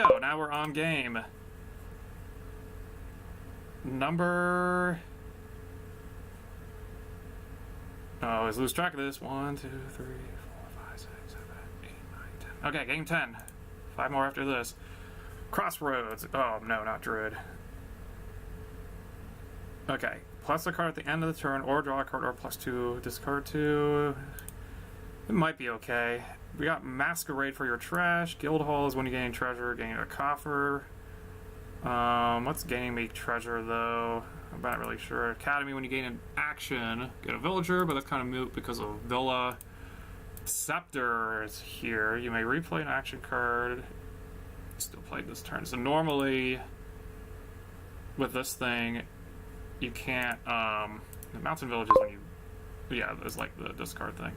go. Now we're on game. Number... Oh, I always lose track of this. 1, 2, 3, 4, 5, 6, 7, 8, 9, 10. Okay, game 10. 5 more after this. Crossroads. Oh, no, not Druid. Okay. Plus a card at the end of the turn, or draw a card, or +2, discard 2. It might be okay. We got Masquerade for your trash. Guildhall is when you gain treasure, gain a coffer. What's gaining me treasure, though? I'm not really sure. Academy, when you gain an action, get a villager, but that's kind of moot because of Villa. Scepter is here. You may replay an action card. Still played this turn. So normally, with this thing, you can't, the Mountain Village is when you, yeah, there's like the discard thing,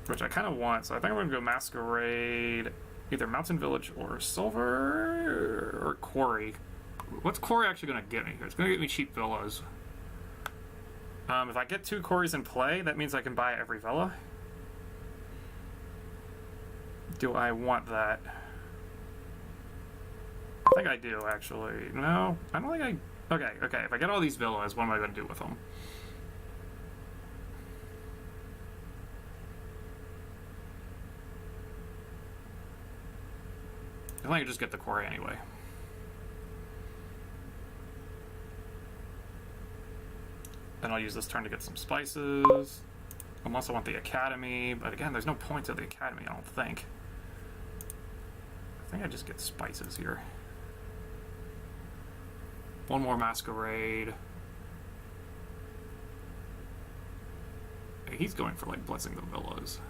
which I kind of want, so I think I'm going to go Masquerade, either Mountain Village or Silver, or Quarry. What's Quarry actually going to get me here? It's going to get me cheap villas. If I get 2 Quarries in play, that means I can buy every villa. Do I want that? I think I do, actually. No, I don't think I... Okay, if I get all these villas, what am I going to do with them? I think I just get the Quarry anyway. Then I'll use this turn to get some spices. Unless I want the Academy, but again, there's no point to the Academy, I don't think. I think I just get spices here. One more Masquerade. Hey, he's going for, like, blitzing the villas.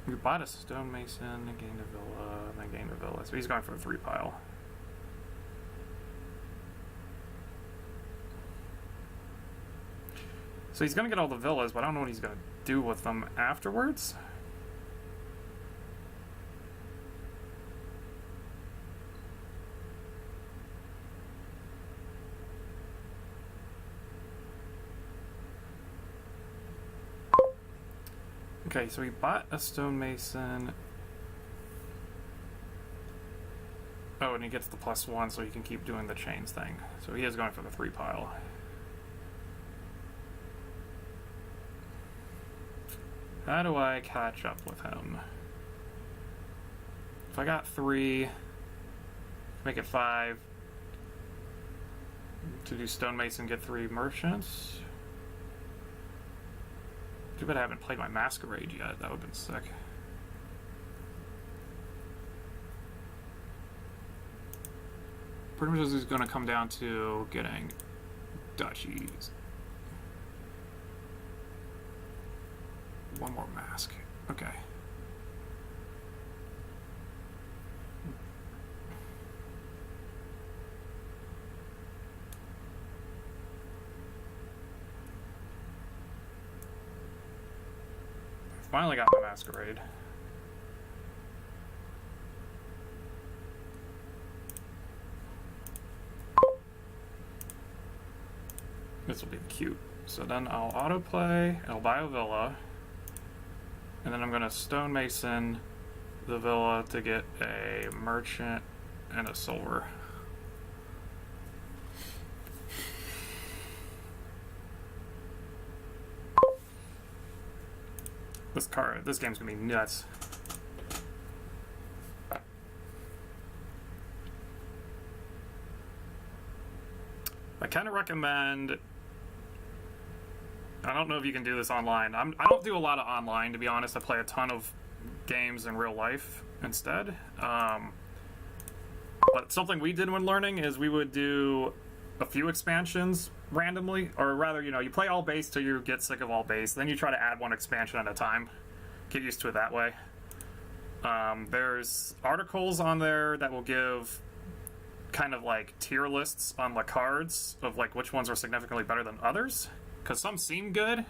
We bought a stonemason and gained a villa, and then gained a villa. So he's going for a 3 pile. So he's going to get all the villas, but I don't know what he's going to do with them afterwards. Okay, so he bought a stonemason. Oh, and he gets the +1, so he can keep doing the chains thing. So he is going for the 3 pile. How do I catch up with him? If I got 3, make it 5. To do stonemason, get 3 merchants. Too bad I haven't played my Masquerade yet. That would have been sick. Pretty much this is going to come down to getting duchies. One more mask. Okay. Finally got my Masquerade. This will be cute. So then I'll autoplay, I'll buy a villa, and then I'm gonna stonemason the villa to get a merchant and a silver. This game's gonna be nuts. I kind of recommend. I don't know if you can do this online. I don't do a lot of online, to be honest. I play a ton of games in real life instead. But something we did when learning is we would do a few expansions randomly, or rather, you play all base till you get sick of all base, then you try to add one expansion at a time. Get used to it that way. There's articles on there that will give kind of like tier lists on the cards of like which ones are significantly better than others, because some seem good,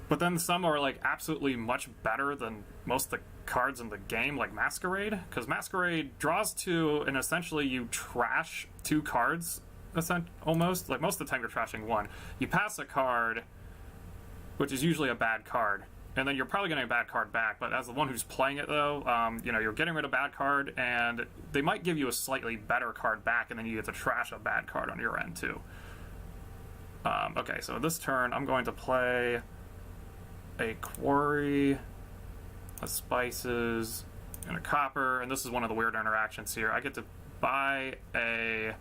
but then some are like absolutely much better than most of the cards in the game, like Masquerade, because Masquerade draws 2 and essentially you trash 2 cards almost. Like most of the time you're trashing 1. You pass a card which is usually a bad card. And then you're probably getting a bad card back, but as the one who's playing it though, you know, you're getting rid of a bad card, and they might give you a slightly better card back, and then you get to trash a bad card on your end too. Okay, so this turn I'm going to play a quarry, a spices, and a copper, and this is one of the weird interactions here. I get to buy a...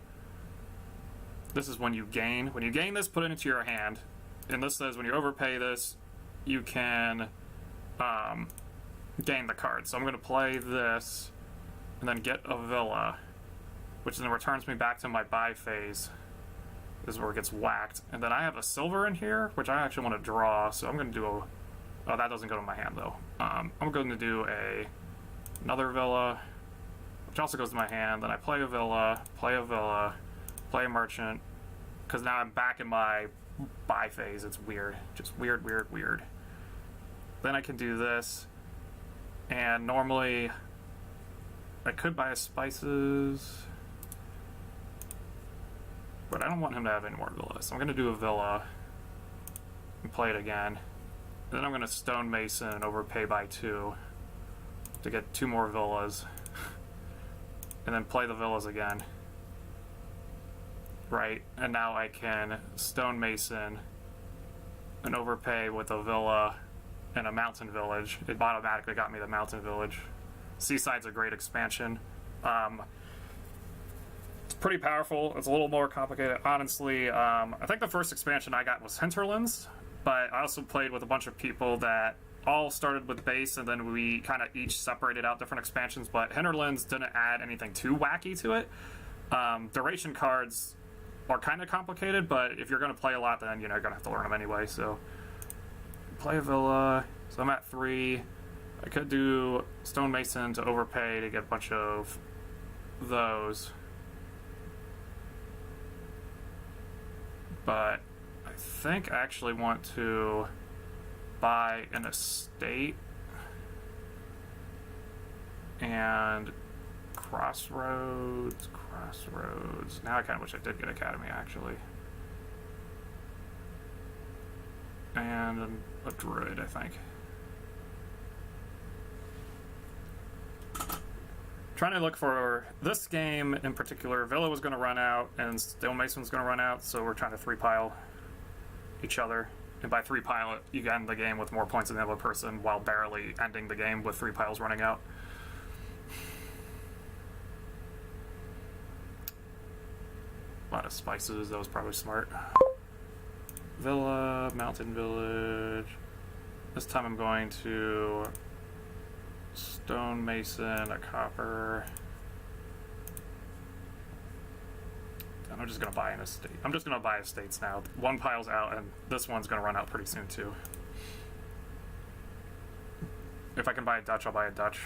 This is when you gain. When you gain this, put it into your hand, and this says when you overpay this, you can gain the card. So I'm going to play this and then get a villa, which then returns me back to my buy phase. This is where it gets whacked. And then I have a silver in here, which I actually want to draw, so I'm going to do a... Oh, that doesn't go to my hand, though. I'm going to do another villa, which also goes to my hand. Then I play a villa, play a merchant, because now I'm back in my buy phase. It's weird. Just weird, weird, weird. Then I can do this, and normally I could buy a spices, but I don't want him to have any more villas. So I'm going to do a villa and play it again. And then I'm going to stonemason and overpay by 2 to get 2 more villas, and then play the villas again. Right, and now I can stonemason and overpay with a villa and a mountain village. It automatically got me the mountain village. Seaside's a great expansion. It's pretty powerful. It's a little more complicated, honestly. I think the first expansion I got was Hinterlands, but I also played with a bunch of people that all started with base, and then we kind of each separated out different expansions, but Hinterlands didn't add anything too wacky to it. Duration cards are kind of complicated, but if you're going to play a lot, then, you know, you're going to have to learn them anyway. So play a villa, so I'm at 3. I could do stonemason to overpay to get a bunch of those, but I think I actually want to buy an estate and crossroads. Now I kind of wish I did get academy, actually. And a druid, I think. Trying to look for this game in particular. Villa was going to run out, and Stonemason was going to run out, so we're trying to 3-pile each other. And by 3-pile it, you end the game with more points than the other person while barely ending the game with 3 piles running out. A lot of spices, that was probably smart. Villa, mountain village. This time I'm going to stonemason, a copper. And I'm just going to buy an estate. I'm just going to buy estates now. 1 pile's out, and this one's going to run out pretty soon too. If I can buy a Dutch, I'll buy a Dutch.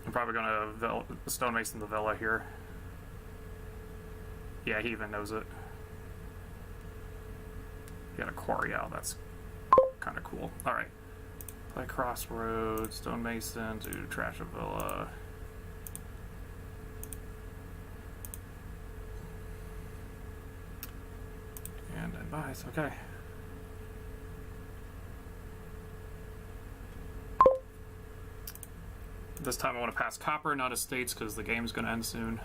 I'm probably going to stonemason the villa here. Yeah, he even knows it. Got a quarry out. That's kind of cool. All right. Play crossroads, stonemason to trash a villa. And then buys. Okay. This time I want to pass copper, not estates, because the game's going to end soon.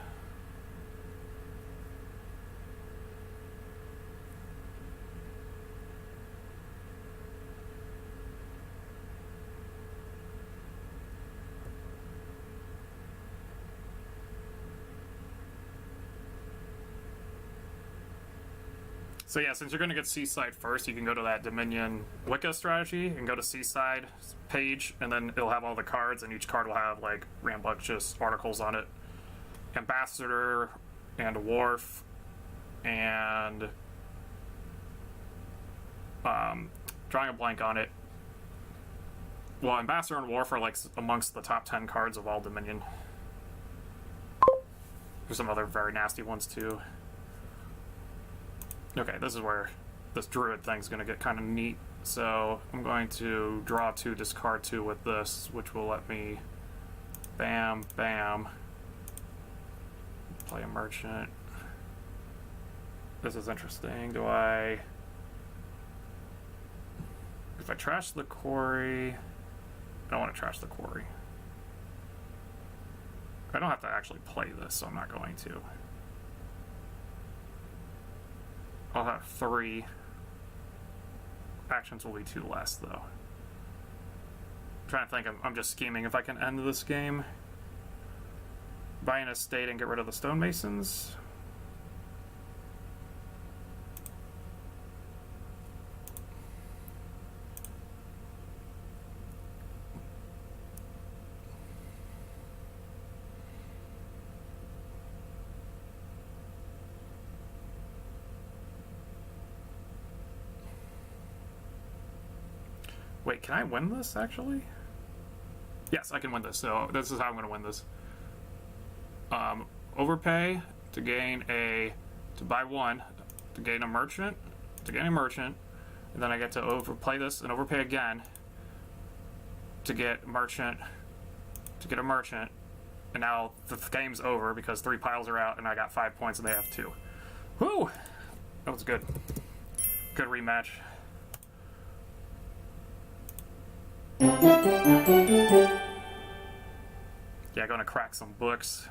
So yeah, since you're going to get Seaside first, you can go to that Dominion Wicca strategy and go to Seaside page, and then it'll have all the cards, and each card will have like rambunctious articles on it. Ambassador and Wharf and drawing a blank on it. Well, Ambassador and Wharf are like amongst the top 10 cards of all Dominion. There's some other very nasty ones too. Okay, this is where this druid thing's going to get kind of neat. So I'm going to draw 2, discard 2 with this, which will let me bam, bam, play a merchant. This is interesting. Do I... If I trash the quarry... I don't want to trash the quarry. I don't have to actually play this, so I'm not going to. I'll have 3. Actions will be 2 less, though. I'm trying to think. I'm just scheming if I can end this game. Buy an estate and get rid of the stonemasons. Wait, can I win this, actually? Yes, I can win this, so this is how I'm going to win this. Overpay to gain a... to buy 1, to gain a merchant, and then I get to overplay this and overpay again to get merchant, and now the game's over because 3 piles are out and I got 5 points and they have 2. Woo! That was good. Good rematch. Yeah, gonna crack some books.